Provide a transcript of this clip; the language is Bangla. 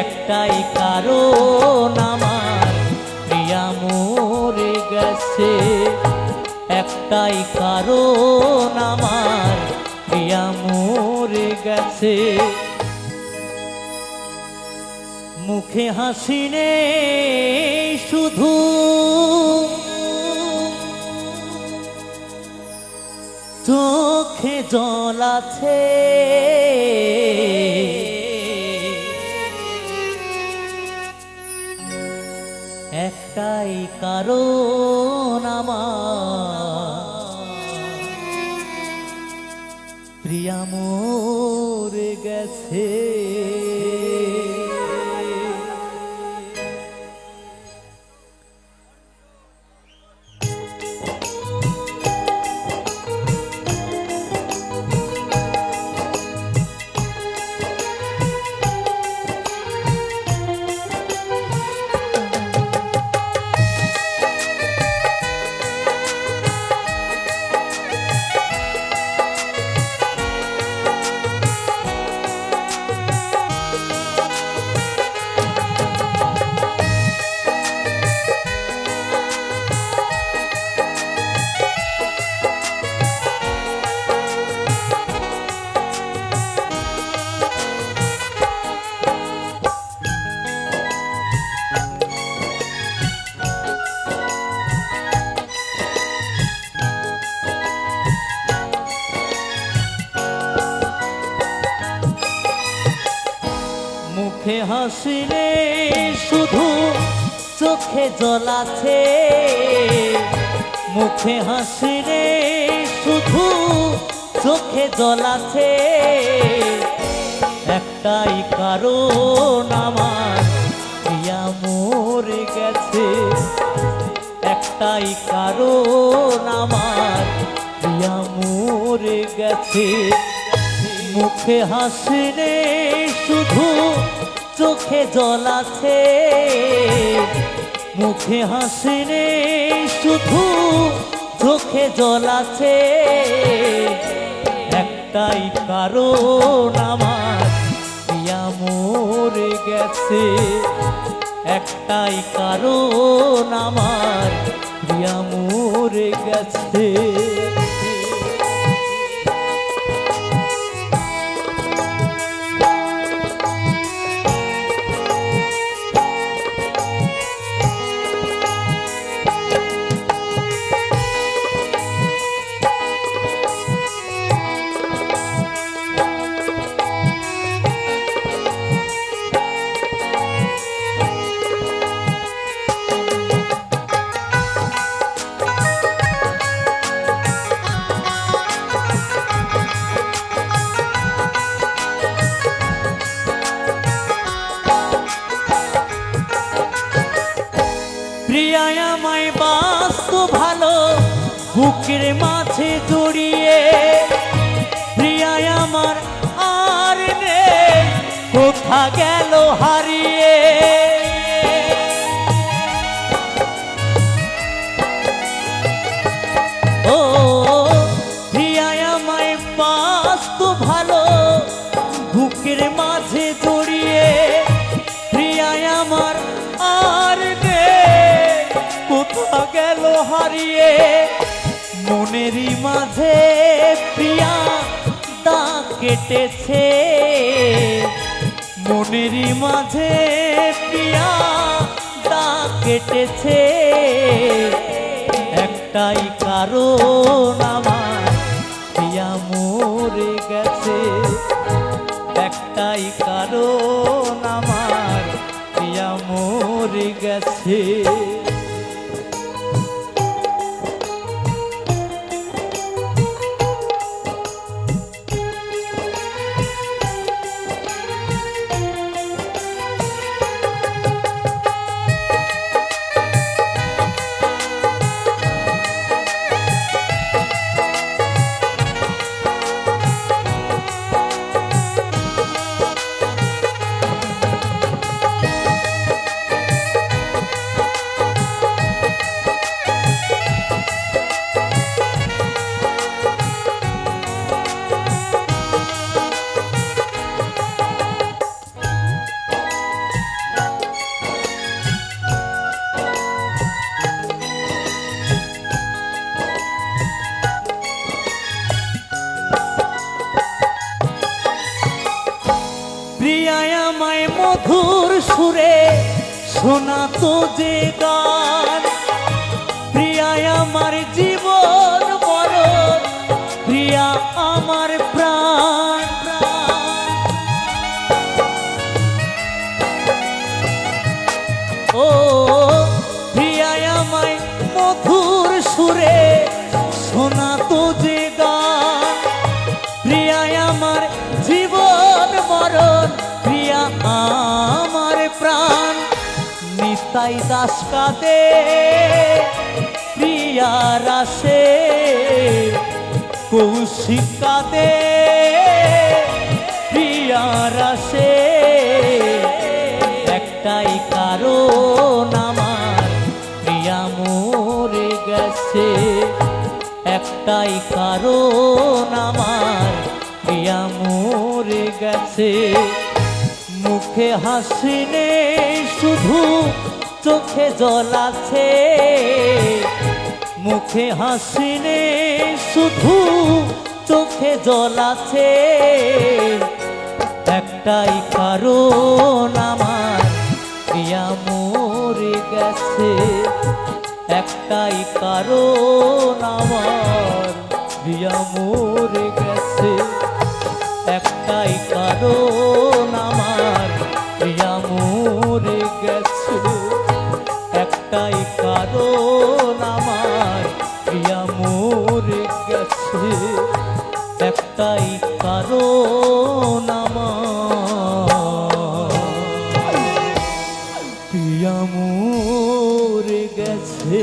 একটাই কারণ আমার প্রিয়া মরে গেছে, একটাই কারণ আমার প্রিয়া মরে গেছে। মুখে হাসি নেই শুধু চোখে জল আছে, একটাই কারণ আমার প্রিয়া মরে গেছে। মুখে হাসি নেই শুধু চোখে জল আছে, মুখে হাসি নেই শুধু চোখে জল আছে, একটাই কারণ আমার প্রিয়া মরে গেছে, একটাই কারণ আমার প্রিয়া মরে গেছে। মুখে হাসি নেই শুধু চোখে জল আছে, মুখে হাসি নেই শুধু চোখে জল আছে, একটাই কারণ আমার প্রিয়া মরে গেছে, একটাই কারণ আমার প্রিয়া মরে গেছে। প্রিয়ায় আমায় বাসতো ভালো বুকের মাঝে জড়িয়ে, প্রিয়ায় আমার আর নেই কোথা গেল হারিয়ে, ও প্রিয়ায় আমায় বাসতো ভালো বুকের মাঝে জড়িয়ে, প্রিয়ায় আমার আর কোথা গেল হারিয়ে, মনেরই মাঝে প্রিয়া দাগ কেটেছে, মনেরই মাঝে প্রিয়া দাগ কেটেছে, একটাই কারণ আমার প্রিয়া মরে গেছে, একটাই কারণ আমার প্রিয়া মরে গেছে। আমায় মধুর সুরে শোনাতো যে গান, প্রিয়ায় আমার জীবন মরণ, প্রিয়া আমার প্রাণ। ও প্রিয়ায় আমায় মধুর সুরে শোনাতো যে গান, প্রিয়ায় আমার জীবন মরণ, প্রিয়া আমার প্রাণ। নিতাই দাস কাঁদে প্রিয়ার আসে, কৌশিক কাঁদে প্রিয়ার আসে। একটাই কারণ আমার প্রিয়া মরে গেছে, একটাই কারণ আমার প্রিয়া মরে গেছে। মুখে হাসি নেই শুধু চোখে জল আছে, মুখে হাসি নেই শুধু চোখে জল আছে। একটাই কারণ আমার প্রিয়া মরে গেছে, একটাই কারণ আমার প্রিয়া মরে গেছে, একটাই কারণ আমার প্রিয়া মরে গেছে, একটাই কারণ আমার প্রিয়া মরে গেছে, একটাই কারণ আমার প্রিয়া মরে গেছে।